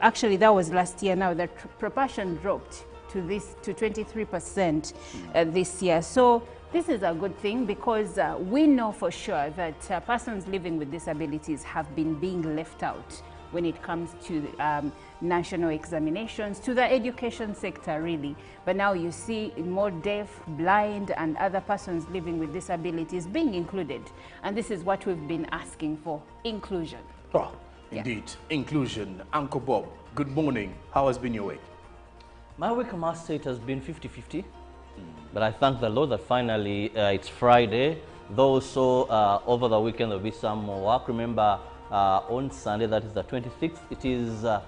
Actually, that was last year. Now the proportion dropped to 23% this year. So this is a good thing because we know for sure that persons living with disabilities have been being left out when it comes to national examinations, to the education sector really. But now you see more deaf, blind and other persons living with disabilities being included. And this is what we've been asking for, inclusion. Oh, indeed, inclusion. Uncle Bob, good morning. How has been your week? My week, I must say, it has been 50-50. But I thank the Lord that finally it's Friday. Though also over the weekend there'll be some more work. Remember, on Sunday, that is the 26th, it is the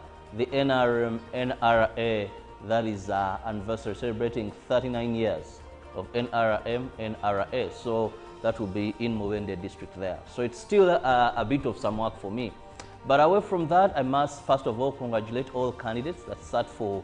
NRA, that is anniversary, celebrating 39 years of NRA. So that will be in Muwende district there. So it's still a bit of some work for me. But away from that, I must first of all congratulate all candidates that sat for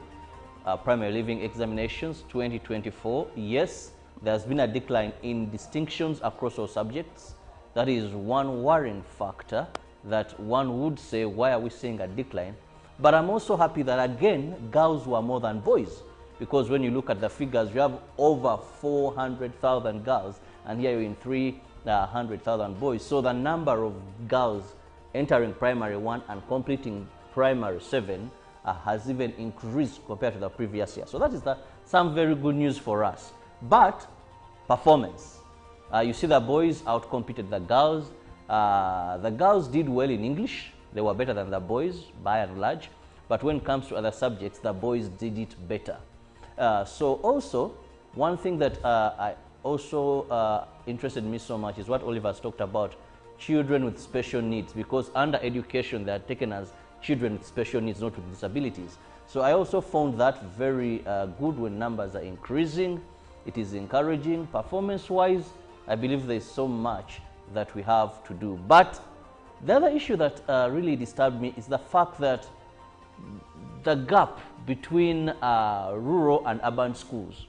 primary living examinations 2024. Yes, there's been a decline in distinctions across all subjects. That is one worrying factor that one would say, why are we seeing a decline? But I'm also happy that again, girls were more than boys. Because when you look at the figures, you have over 400,000 girls, and here you're in 300,000 boys. So the number of girls entering primary 1 and completing primary 7 has even increased compared to the previous year. So that is some very good news for us. But performance. You see the boys outcompeted the girls. The girls did well in English. They were better than the boys by and large. But when it comes to other subjects, the boys did it better. So also, one thing that I also interested me so much is what Oliver has talked about, children with special needs, because under education they are taken as children with special needs, not with disabilities. So I also found that very good when numbers are increasing. It is encouraging. Performance-wise, I believe there is so much that we have to do. But the other issue that really disturbed me is the fact that the gap between rural and urban schools.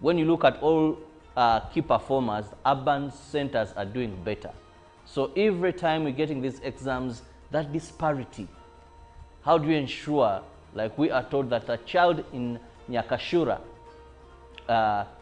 When you look at all key performers, urban centers are doing better. So every time we're getting these exams, that disparity, how do you ensure, like we are told that a child in Nyakashura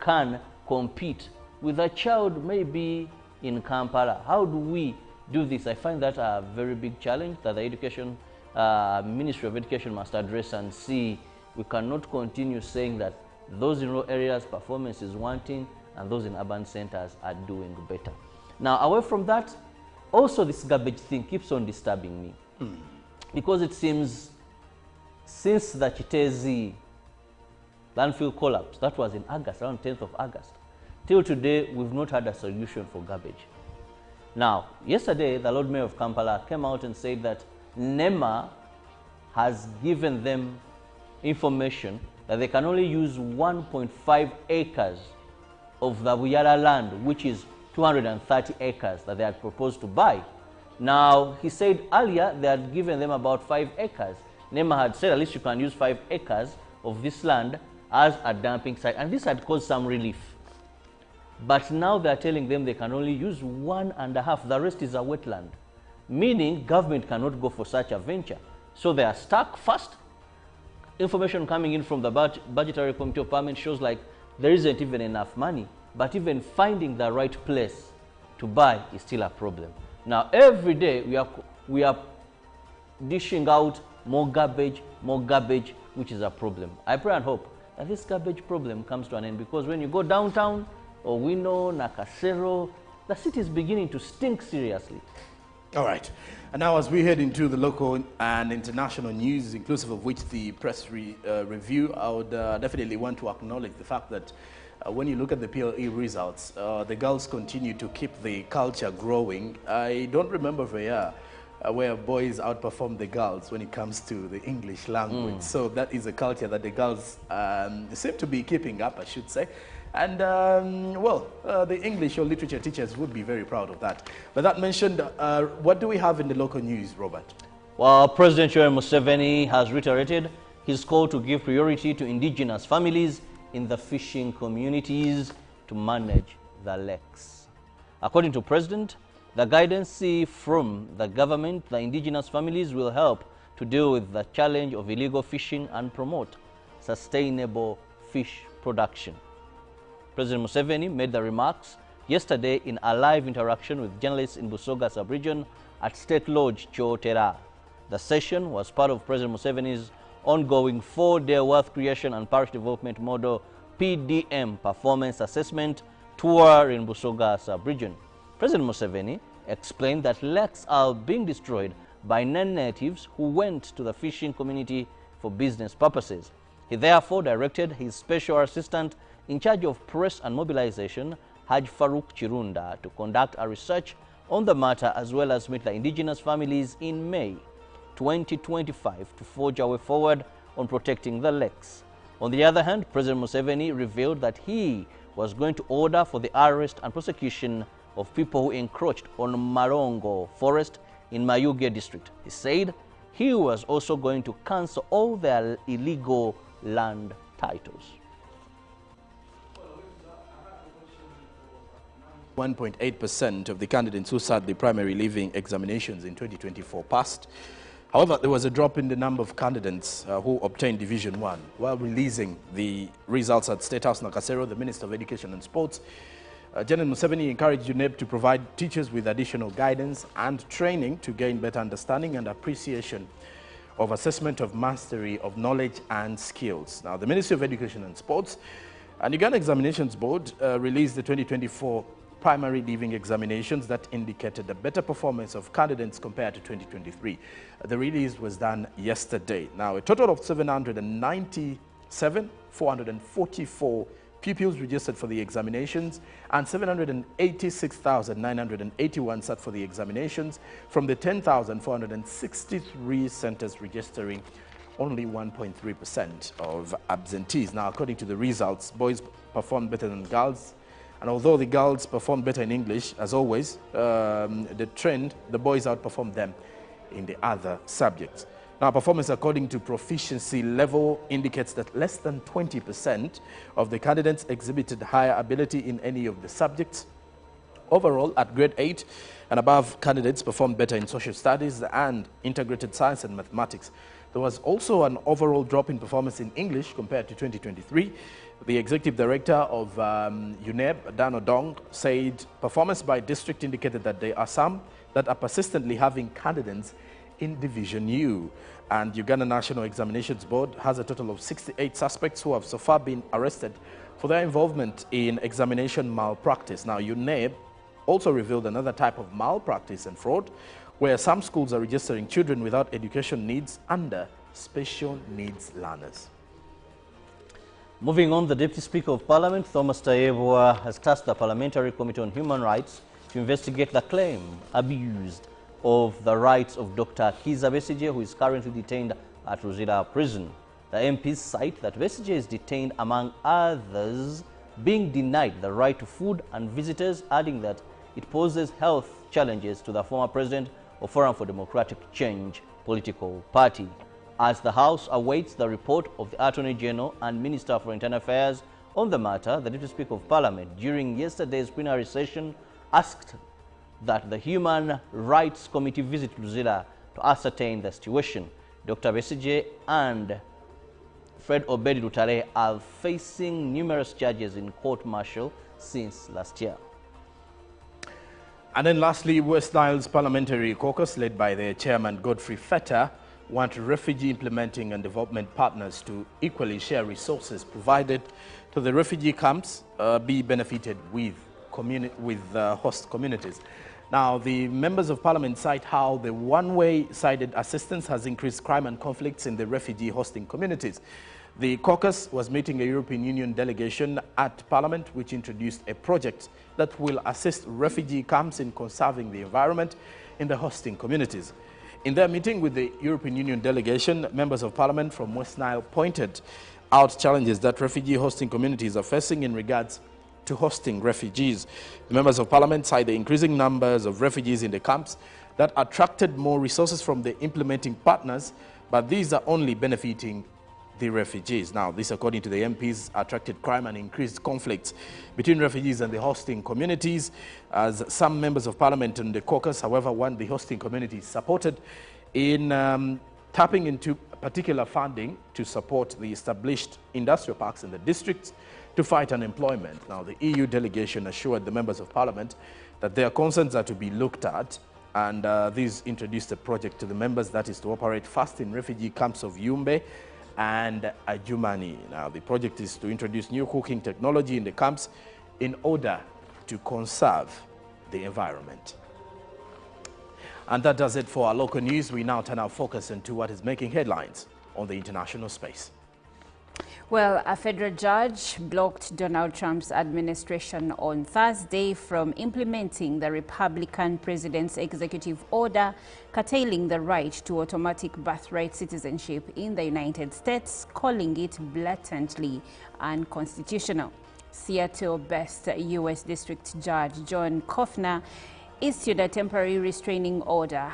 can compete with a child maybe in Kampala? How do we do this? I find that a very big challenge that the Education Ministry of Education must address and see. We cannot continue saying that those in rural areas performance is wanting and those in urban centers are doing better. Now, away from that, also this garbage thing keeps on disturbing me. Because it seems since the Chitezi landfill collapse, that was in August, around 10th of August, till today, we've not had a solution for garbage. Now, yesterday, the Lord Mayor of Kampala came out and said that NEMA has given them information that they can only use 1.5 acres of the Buyara land, which is 230 acres that they had proposed to buy. Now, he said earlier they had given them about 5 acres. NEMA had said at least you can use 5 acres of this land as a dumping site, and this had caused some relief. But now they are telling them they can only use 1.5. The rest is a wetland, meaning government cannot go for such a venture. So they are stuck. First, information coming in from the budgetary committee of parliament shows like there isn't even enough money, but even finding the right place to buy is still a problem. Now, every day we are dishing out more garbage, which is a problem. I pray and hope that this garbage problem comes to an end, because when you go downtown, Owino, Nakasero, the city is beginning to stink seriously. All right. And now as we head into the local and international news, inclusive of which the press review, I would definitely want to acknowledge the fact that when you look at the PLE results, the girls continue to keep the culture growing. I don't remember a year where boys outperform the girls when it comes to the English language. So that is a culture that the girls seem to be keeping up, I should say. And, the English or literature teachers would be very proud of that. But that mentioned, what do we have in the local news, Robert? Well, President Yoweri Museveni has reiterated his call to give priority to indigenous families in the fishing communities to manage the lakes. According to President, the guidance from the government, the indigenous families will help to deal with the challenge of illegal fishing and promote sustainable fish production. President Museveni made the remarks yesterday in a live interaction with journalists in Busoga sub-region at State Lodge Kyotera. The session was part of President Museveni's ongoing 4-day wealth creation and parish development model PDM performance assessment tour in Busoga sub-region. President Museveni explained that lakes are being destroyed by non-natives who went to the fishing community for business purposes. He therefore directed his special assistant in charge of press and mobilization, Haj Farouk Chirunda, to conduct a research on the matter as well as meet the indigenous families in May 2025 to forge a way forward on protecting the lakes. On the other hand, President Museveni revealed that he was going to order for the arrest and prosecution of people who encroached on Marongo Forest in Mayuge district. He said he was also going to cancel all their illegal land titles. 1.8% of the candidates who sat the primary leaving examinations in 2024 passed. However, there was a drop in the number of candidates who obtained Division 1. While releasing the results at State House Nakasero, the Minister of Education and Sports, General Museveni encouraged UNEP to provide teachers with additional guidance and training to gain better understanding and appreciation of assessment of mastery of knowledge and skills. Now, the Ministry of Education and Sports and Uganda Examinations Board released the 2024 primary leaving examinations that indicated a better performance of candidates compared to 2023. The release was done yesterday. Now, a total of 797,444 pupils registered for the examinations and 786,981 sat for the examinations from the 10,463 centers, registering only 1.3% of absentees. Now, according to the results, boys performed better than girls. And although the girls performed better in English, as always, the boys outperformed them in the other subjects. Now, performance according to proficiency level indicates that less than 20% of the candidates exhibited higher ability in any of the subjects. Overall, at grade 8 and above, candidates performed better in social studies and integrated science and mathematics. There was also an overall drop in performance in English compared to 2023. The executive director of UNEB, Dan Odong, said performance by district indicated that there are some that are persistently having candidates in Division U. And Uganda National Examinations Board has a total of 68 suspects who have so far been arrested for their involvement in examination malpractice. Now, UNEB also revealed another type of malpractice and fraud, where some schools are registering children without education needs under special needs learners. Moving on, the Deputy Speaker of Parliament, Thomas Tayebwa, has tasked the Parliamentary Committee on Human Rights to investigate the claim abused of the rights of Dr. Kiza Besigye, who is currently detained at Ruzira Prison. The MPs cite that Besigye is detained, among others, being denied the right to food and visitors, adding that it poses health challenges to the former president of Forum for Democratic Change political party. As the House awaits the report of the Attorney General and Minister for Internal Affairs on the matter, the Deputy Speaker of Parliament, during yesterday's plenary session, asked that the Human Rights Committee visit Luzira to ascertain the situation. Dr. Besigye and Fred Obedi Lutale are facing numerous charges in court-martial since last year. And then lastly, West Nile's Parliamentary Caucus, led by their chairman Godfrey Feta, want refugee implementing and development partners to equally share resources provided to the refugee camps be benefited with host communities. Now, the members of parliament cite how the one-way sided assistance has increased crime and conflicts in the refugee hosting communities. The caucus was meeting a European Union delegation at Parliament, which introduced a project that will assist refugee camps in conserving the environment in the hosting communities. In their meeting with the European Union delegation, members of Parliament from West Nile pointed out challenges that refugee hosting communities are facing in regards to hosting refugees. The members of Parliament cite the increasing numbers of refugees in the camps that attracted more resources from the implementing partners, but these are only benefiting the refugees. Now, this, according to the MPs, attracted crime and increased conflicts between refugees and the hosting communities, as some members of Parliament and the caucus, however, want the hosting communities supported in tapping into particular funding to support the established industrial parks in the district to fight unemployment. Now, the EU delegation assured the members of parliament that their concerns are to be looked at, and these introduced a project to the members that is to operate fast in refugee camps of Yumbe and Ajumani. Now, the project is to introduce new cooking technology in the camps in order to conserve the environment. And that does it for our local news. We now turn our focus into what is making headlines on the international space. Well, a federal judge blocked Donald Trump's administration on Thursday from implementing the Republican president's executive order curtailing the right to automatic birthright citizenship in the United States, calling it blatantly unconstitutional. Seattle-based U.S. District Judge John Kovner issued a temporary restraining order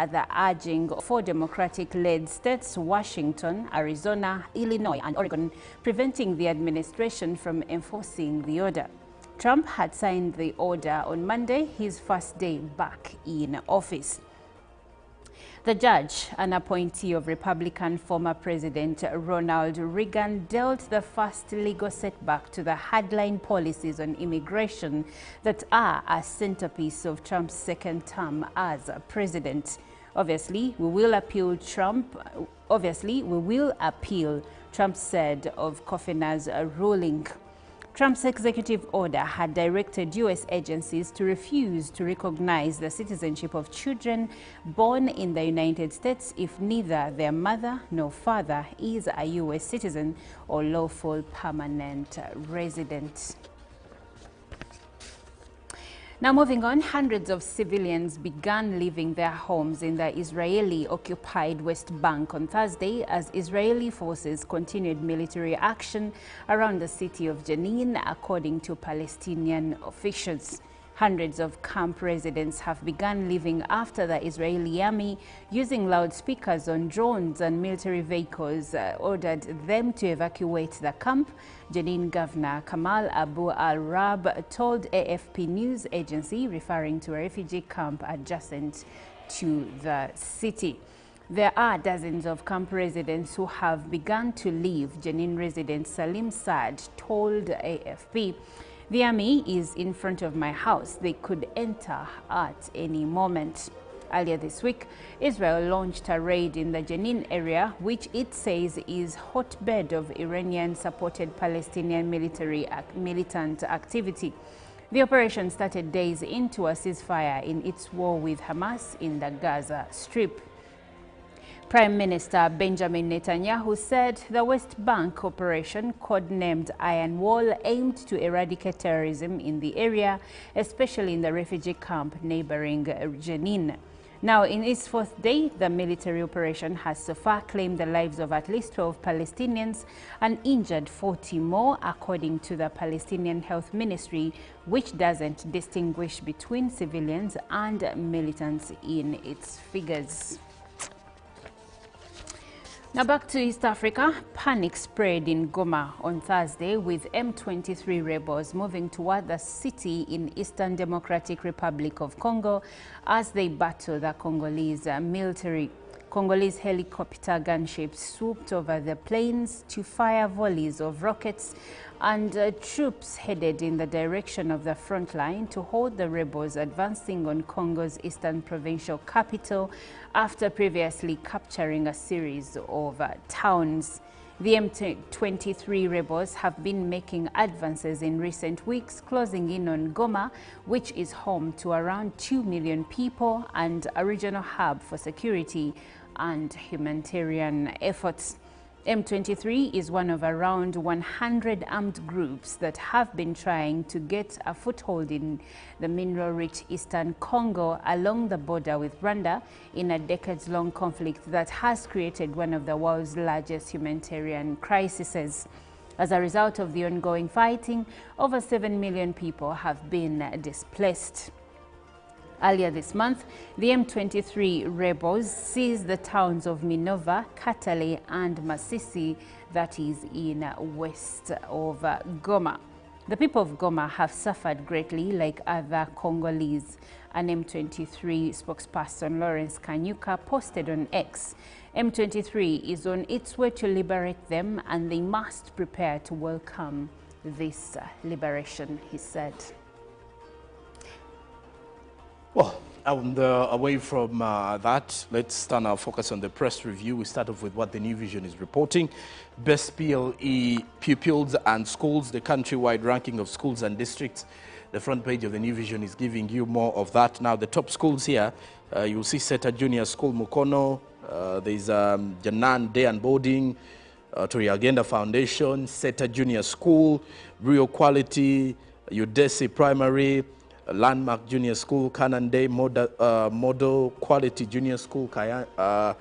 at the urging of 4 Democratic-led states, Washington, Arizona, Illinois, and Oregon, preventing the administration from enforcing the order. Trump had signed the order on Monday, his first day back in office. The judge, an appointee of Republican former President Ronald Reagan, dealt the first legal setback to the hardline policies on immigration that are a centerpiece of Trump's second term as president. Obviously, we will appeal, Trump said of Kovner's ruling. Trump's executive order had directed U.S. agencies to refuse to recognize the citizenship of children born in the United States if neither their mother nor father is a U.S. citizen or lawful permanent resident. Now moving on, hundreds of civilians began leaving their homes in the Israeli-occupied West Bank on Thursday as Israeli forces continued military action around the city of Jenin, according to Palestinian officials. Hundreds of camp residents have begun leaving after the Israeli army, using loudspeakers on drones and military vehicles, ordered them to evacuate the camp. Jenin Governor Kamal Abu al-Rab told AFP news agency, referring to a refugee camp adjacent to the city. There are dozens of camp residents who have begun to leave, Jenin resident Salim Saad told AFP. The army is in front of my house. They could enter at any moment. Earlier this week, Israel launched a raid in the Jenin area, which it says is hotbed of Iranian-supported Palestinian militant activity. The operation started days into a ceasefire in its war with Hamas in the Gaza Strip. Prime Minister Benjamin Netanyahu said the West Bank operation, codenamed Iron Wall, aimed to eradicate terrorism in the area, especially in the refugee camp neighboring Jenin. Now, in its 4th day, the military operation has so far claimed the lives of at least 12 Palestinians and injured 40 more, according to the Palestinian Health Ministry, which doesn't distinguish between civilians and militants in its figures. Now back to East Africa. Panic spread in Goma on Thursday, with M23 rebels moving toward the city in Eastern Democratic Republic of Congo as they battle the Congolese military. Congolese helicopter gunships swooped over the plains to fire volleys of rockets, and troops headed in the direction of the front line to hold the rebels advancing on Congo's eastern provincial capital after previously capturing a series of towns. The M23 rebels have been making advances in recent weeks, closing in on Goma, which is home to around 2 million people and a regional hub for security and humanitarian efforts. M23 is one of around 100 armed groups that have been trying to get a foothold in the mineral-rich eastern Congo along the border with Rwanda in a decades-long conflict that has created one of the world's largest humanitarian crises. As a result of the ongoing fighting, over 7 million people have been displaced. Earlier this month, the M23 rebels seized the towns of Minova, Katale, and Masisi, that is in west of Goma. The people of Goma have suffered greatly like other Congolese. An M23 spokesperson, Lawrence Kanyuka, posted on X. M23 is on its way to liberate them and they must prepare to welcome this liberation, he said. Well, away from that, let's turn our focus on the press review. We start off with what the New Vision is reporting. Best PLE pupils and schools, the countrywide ranking of schools and districts. The front page of the New Vision is giving you more of that. Now, the top schools here, you'll see Seta Junior School, Mukono. There's Janan Day and Boarding, Toriagenda Foundation, Seta Junior School, Rio Quality, Udesi Primary, Landmark Junior School, Kanande, Model Quality Junior School, Kayanja,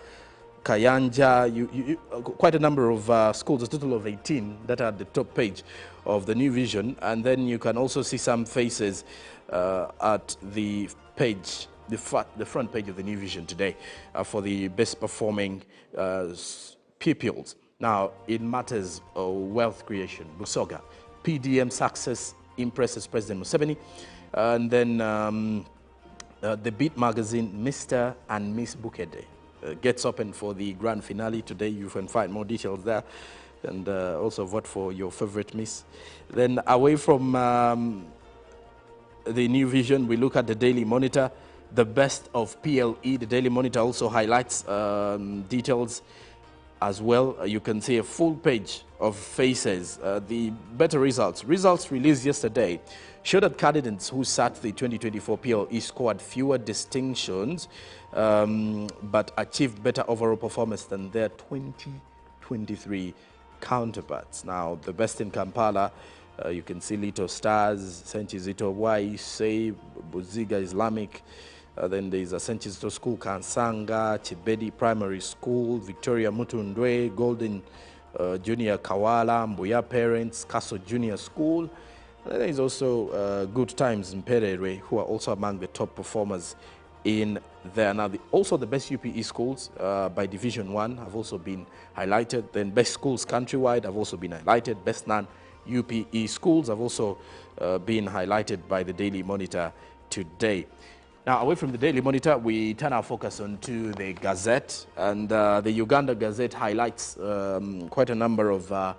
quite a number of schools, a total of 18 that are at the top page of the New Vision. And then you can also see some faces at the page, the front page of the New Vision today for the best performing pupils. Now, in matters of wealth creation, Busoga, PDM success impresses President Museveni. And then the Beat magazine, Mr. and Miss Bukede, gets open for the grand finale today. You can find more details there, and also vote for your favorite Miss. Then away from the New Vision, we look at the Daily Monitor, the best of PLE. The Daily Monitor also highlights details as well. You can see a full page of faces. The better results released yesterday showed that candidates who sat the 2024 PLE scored fewer distinctions but achieved better overall performance than their 2023 counterparts. Now, the best in Kampala, you can see Little Stars, St. Kizito Y, Say, Buziga Islamic. Then there's a St. Kizito School, Kansanga, Chibedi Primary School, Victoria Mutundwe, Golden Junior Kawala, Mbuya Parents, Castle Junior School. There is also Good Times in Perere, who are also among the top performers in there. Now, also the best UPE schools by Division 1 have also been highlighted. Then best schools countrywide have also been highlighted. Best non-UPE schools have also been highlighted by the Daily Monitor today. Now, away from the Daily Monitor, we turn our focus onto the Gazette, and the Uganda Gazette highlights quite a number of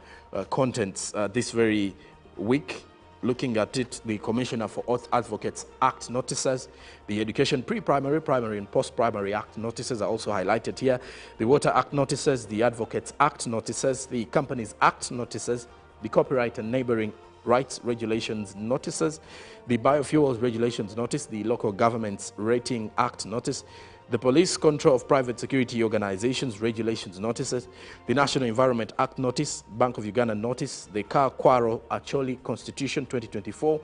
contents this very week. Looking at it, the Commissioner for Auth Advocates Act notices, the Education Pre-Primary, Primary and Post-Primary Act notices are also highlighted here. The Water Act notices, the Advocates Act notices, the Companies Act notices, the Copyright and Neighboring Rights Regulations notices, the Biofuels Regulations notice, the Local Governments Rating Act notice, the Police Control of Private Security Organizations Regulations notices, the National Environment Act notice, Bank of Uganda notice, the Car Kwaro Acholi Constitution 2024,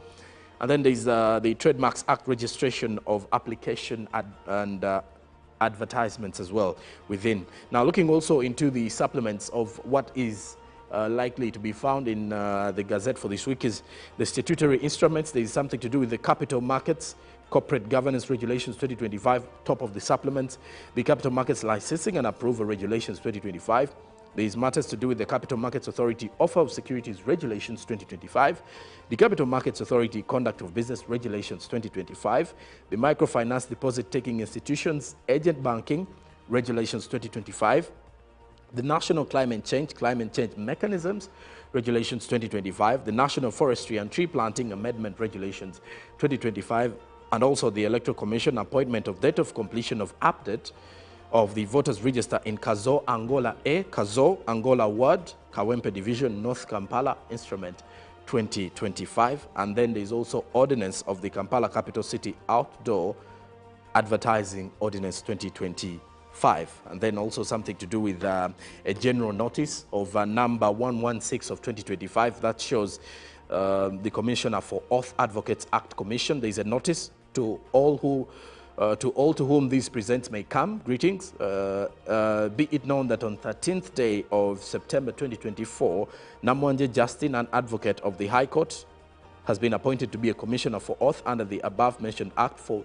and then there's the Trademarks Act registration of application and advertisements as well within. Now, looking also into the supplements of what is likely to be found in the Gazette for this week is the statutory instruments. There is something to do with the capital markets, Corporate Governance Regulations 2025, top of the supplements, the Capital Markets Licensing and Approval Regulations 2025. There is matters to do with the Capital Markets Authority Offer of Securities Regulations 2025, the Capital Markets Authority Conduct of Business Regulations 2025, the Microfinance Deposit Taking Institutions Agent Banking Regulations 2025, the National Climate Change Mechanisms Regulations 2025, the National Forestry and Tree Planting Amendment Regulations 2025, and also the Electoral Commission appointment of date of completion of update of the voters register in Kazo, Angola A, Kazo, Angola Ward, Kawempe Division, North Kampala, Instrument 2025. And then there's also Ordinance of the Kampala Capital City Outdoor Advertising Ordinance 2025. And then also something to do with a general notice of number 116 of 2025 that shows the Commissioner for Auth Advocates Act Commission. There is a notice to all to whom these presents may come. Greetings. Be it known that on 13th day of September 2024, Namwanje Justin, an advocate of the High Court, has been appointed to be a commissioner for Auth under the above-mentioned act for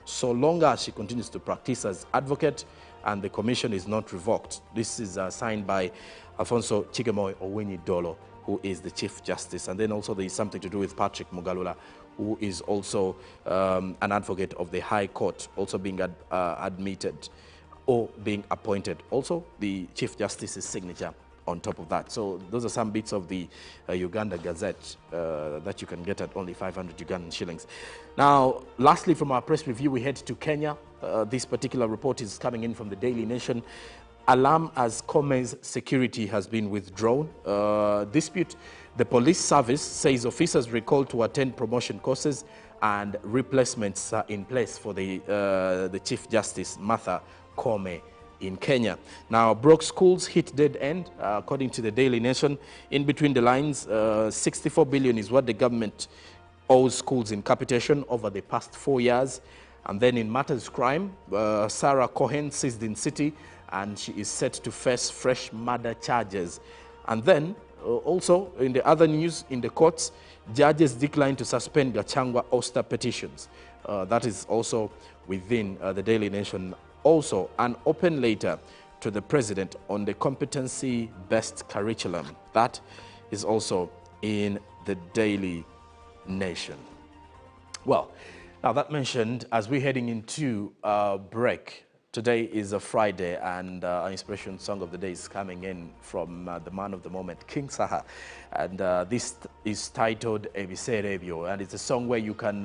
so long as she continues to practice as advocate and the commission is not revoked. This is signed by Alfonso Chigemoy Owenyi Dolo, who is the Chief Justice. And then also there is something to do with Patrick Mugalula, who is also an advocate of the High Court, also being admitted or being appointed. Also, the Chief Justice's signature on top of that. So those are some bits of the Uganda Gazette that you can get at only 500 Ugandan shillings. Now, lastly, from our press review, we head to Kenya. This particular report is coming in from the Daily Nation. Alarm as Kome's security has been withdrawn. Dispute. The police service says officers recalled to attend promotion courses and replacements are in place for the Chief Justice, Martha Koome, in Kenya. Now, Broke schools hit dead end, according to the Daily Nation. In between the lines, 64 billion is what the government owes schools in capitation over the past 4 years. And then in matters crime, Sarah Cohen seized in City, and she is set to face fresh murder charges. And then, also in the other news, in the courts, judges declined to suspend Gachagua Oster petitions. That is also within the Daily Nation. Also, an open letter to the president on the competency-based curriculum. That is also in the Daily Nation. Well, now that mentioned, as we're heading into break, today is a Friday, and our inspiration song of the day is coming in from the man of the moment, King Saha. And this is titled Ebise Rebio, and it's a song where you can,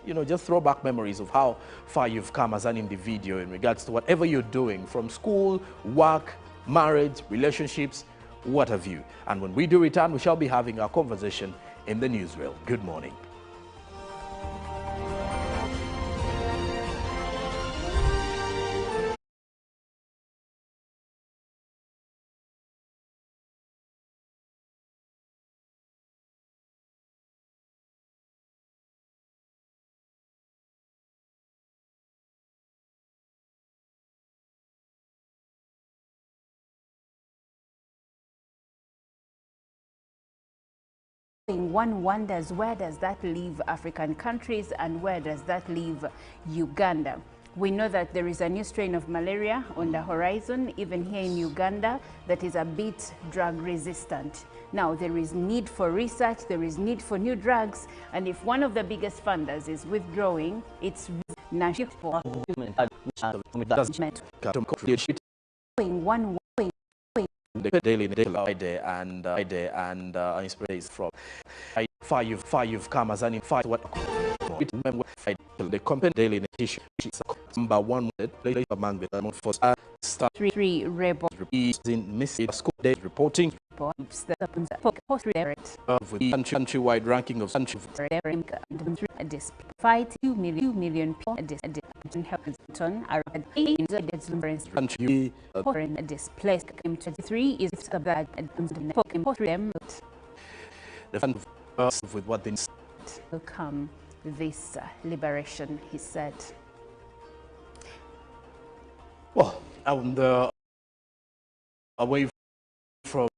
you know, just throw back memories of how far you've come as an individual in regards to whatever you're doing, from school, work, marriage, relationships, what have you. And when we do return, we shall be having our conversation in the newsreel. Good morning. One wonders, where does that leave African countries and where does that leave Uganda? We know that there is a new strain of malaria on the horizon, even here in Uganda, that is a bit drug resistant. Now, there is need for research, there is need for new drugs, and if one of the biggest funders is withdrawing, it's national The Daily Friday and inspiration from far you've come as an fight what the company Daily Nation number one among the for start three rebels in missing school day reporting with the countrywide ranking of country despite 2 million people are displaced. 23 is that the fund with what they will come this liberation, he said. Well, on the away from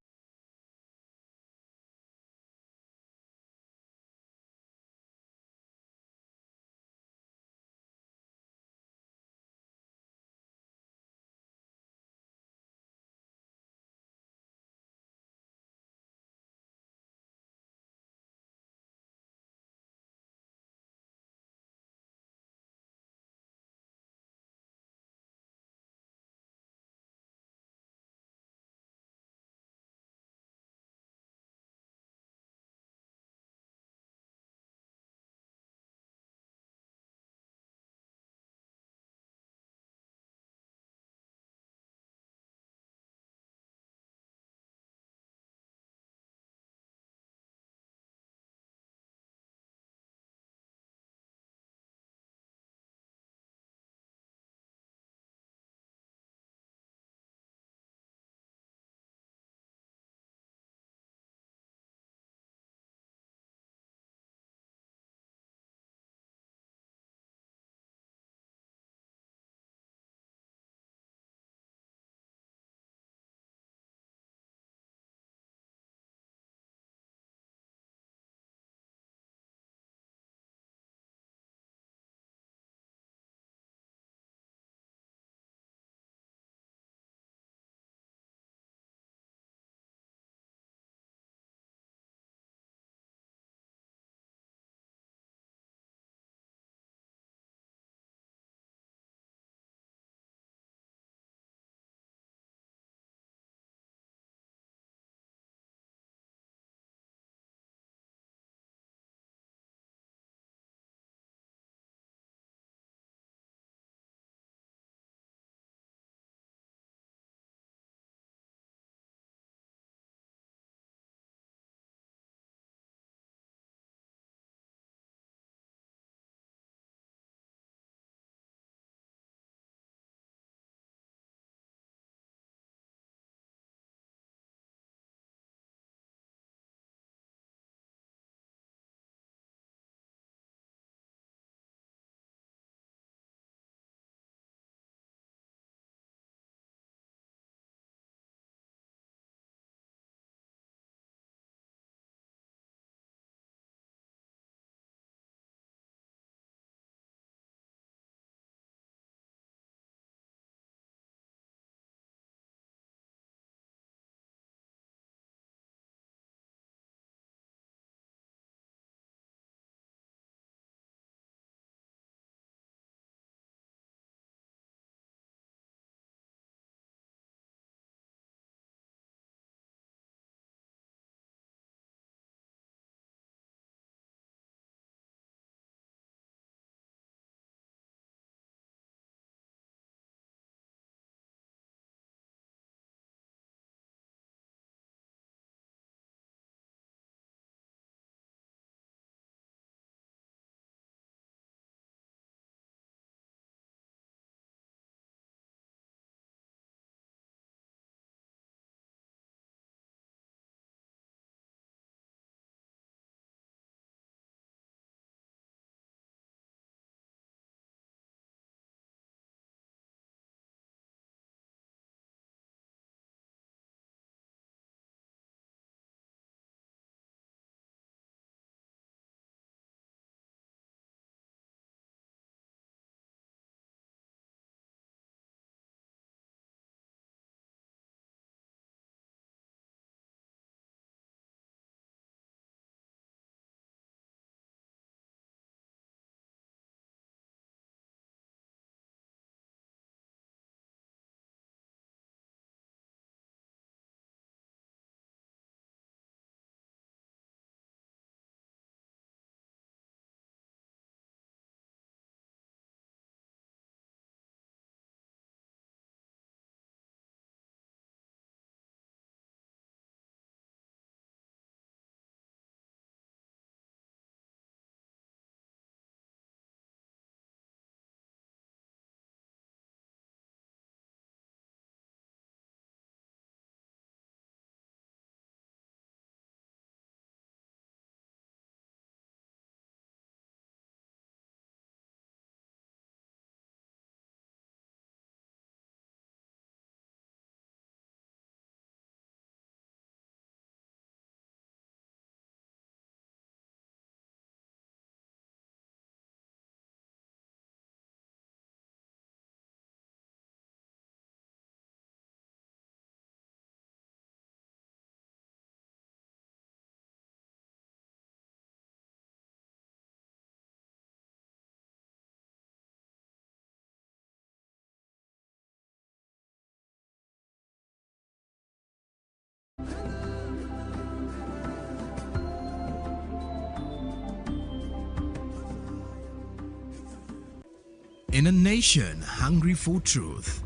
In a nation hungry for truth,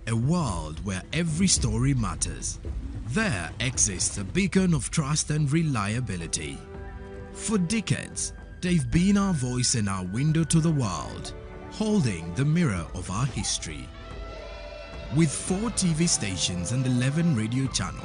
a world where every story matters, there exists a beacon of trust and reliability. For decades, they've been our voice and our window to the world, holding the mirror of our history. With 4 TV stations and 11 radio channels,